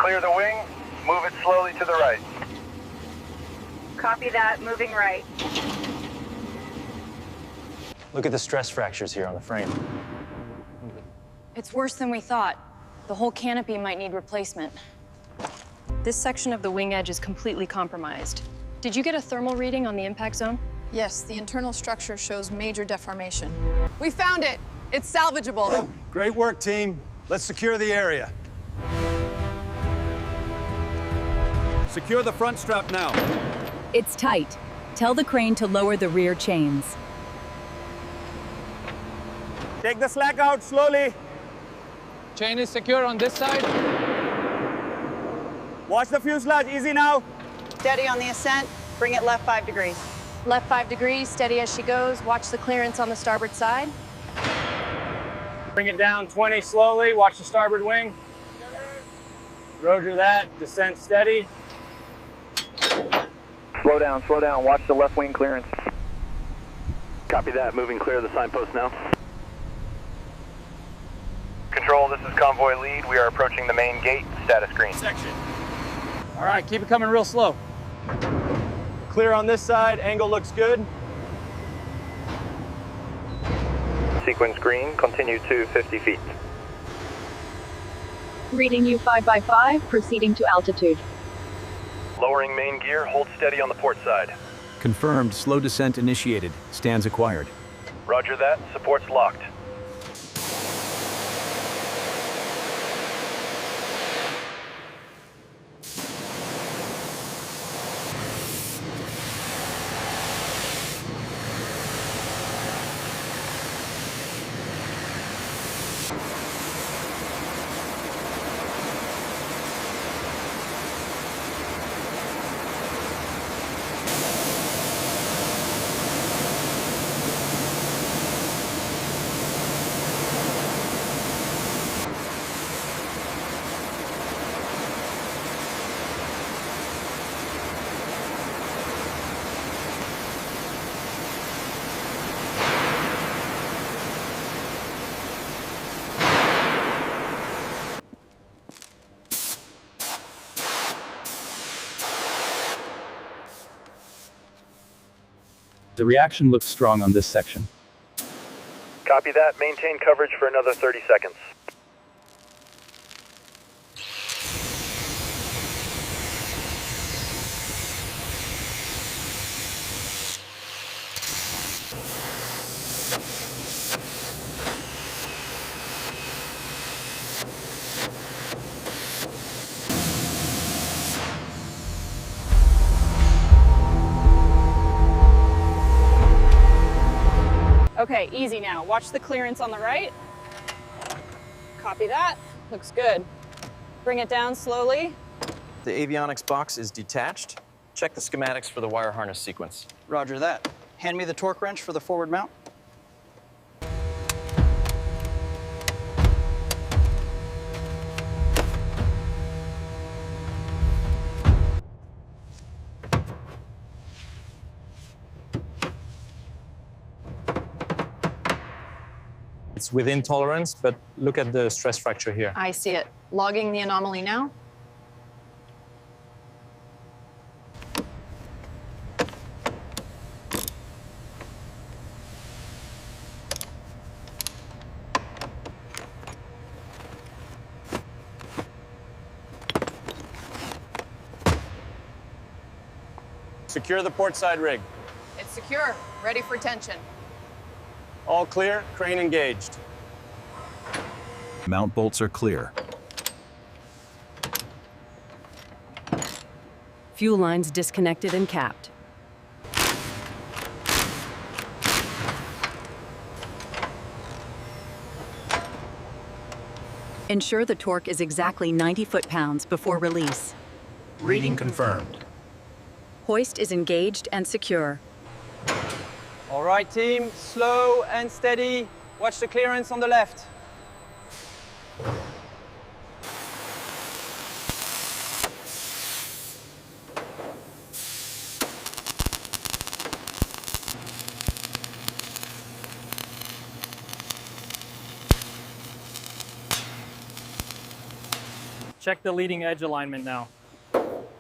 Clear the wing. Move it slowly to the right. Copy that, moving right. Look at the stress fractures here on the frame. It's worse than we thought. The whole canopy might need replacement. This section of the wing edge is completely compromised. Did you get a thermal reading on the impact zone? Yes, the internal structure shows major deformation. We found it! It's salvageable. Great work, team. Let's secure the area. Secure the front strap now. It's tight. Tell the crane to lower the rear chains. Take the slack out slowly. Chain is secure on this side. Watch the fuselage, easy now. Steady on the ascent. Bring it left 5 degrees. Left 5 degrees, steady as she goes. Watch the clearance on the starboard side. Bring it down 20 slowly. Watch the starboard wing. Roger that. Descent steady. Slow down, slow down. Watch the left wing clearance. Copy that. Moving clear of the signpost now. Control, this is convoy lead. We are approaching the main gate. Status green. Section. All right, keep it coming real slow. Clear on this side, angle looks good. Sequence green. Continue to 50 feet. Reading you 5 by 5, proceeding to altitude. Lowering main gear. Hold steady on the port side. Confirmed, slow descent initiated. Stands acquired. Roger that. Support's locked. The reaction looks strong on this section. Copy that. Maintain coverage for another 30 seconds. Okay, easy now. Watch the clearance on the right. Copy that. Looks good. Bring it down slowly. The avionics box is detached. Check the schematics for the wire harness sequence. Roger that. Hand me the torque wrench for the forward mount. It's within tolerance, but look at the stress fracture here. I see it. Logging the anomaly now. Secure the port side rig. It's secure. Ready for tension. All clear, crane engaged. Mount bolts are clear. Fuel lines disconnected and capped. Ensure the torque is exactly 90 foot-pounds before release. Reading confirmed. Hoist is engaged and secure. All right, team, slow and steady. Watch the clearance on the left. Check the leading edge alignment now.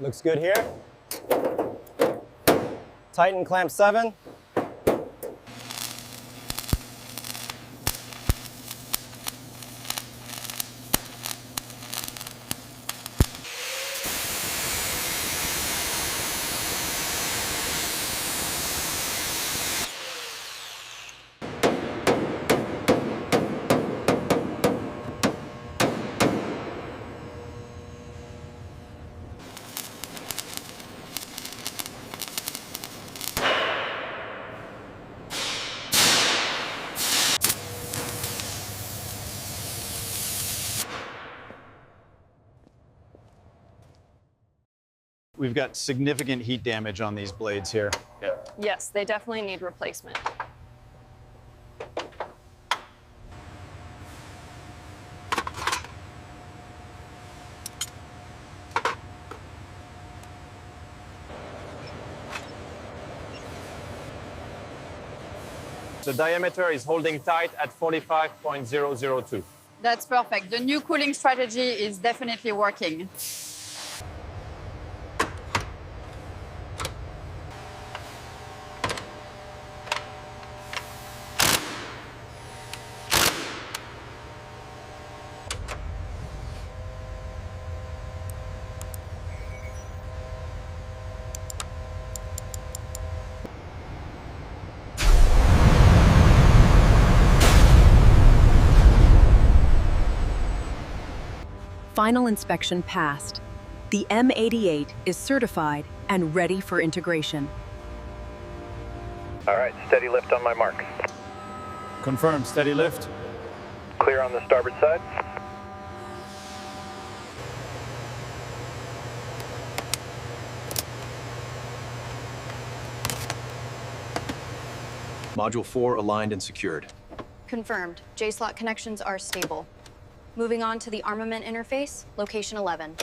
Looks good here. Tighten clamp 7. We've got significant heat damage on these blades here. Yes, they definitely need replacement. The diameter is holding tight at 45.002. That's perfect. The new cooling strategy is definitely working. Final inspection passed. The M88 is certified and ready for integration. All right, steady lift on my mark. Confirmed, steady lift. Clear on the starboard side. Module 4 aligned and secured. Confirmed. J-slot connections are stable. Moving on to the armament interface, location 11.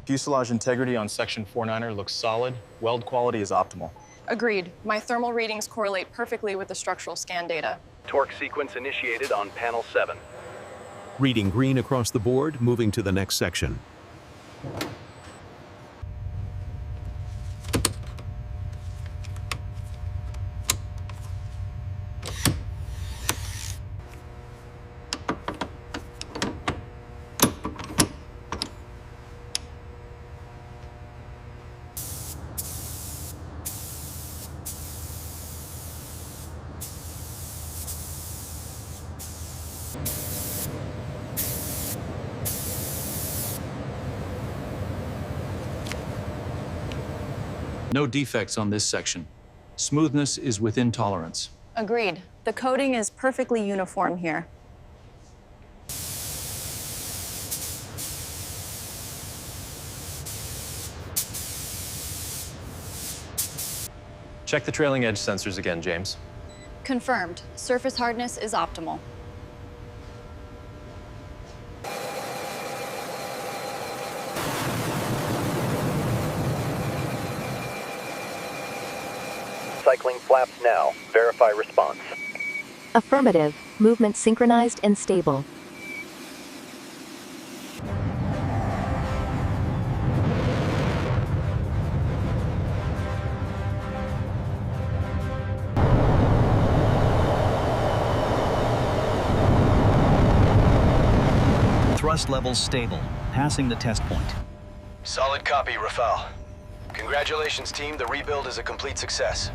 Fuselage integrity on section 49er looks solid. Weld quality is optimal. Agreed. My thermal readings correlate perfectly with the structural scan data. Torque sequence initiated on panel 7. Reading green across the board, moving to the next section. No defects on this section. Smoothness is within tolerance. Agreed. The coating is perfectly uniform here. Check the trailing edge sensors again, James. Confirmed. Surface hardness is optimal. Cycling flaps now. Verify response. Affirmative. Movement synchronized and stable. Thrust levels stable. Passing the test point. Solid copy, Rafale. Congratulations, team. The rebuild is a complete success.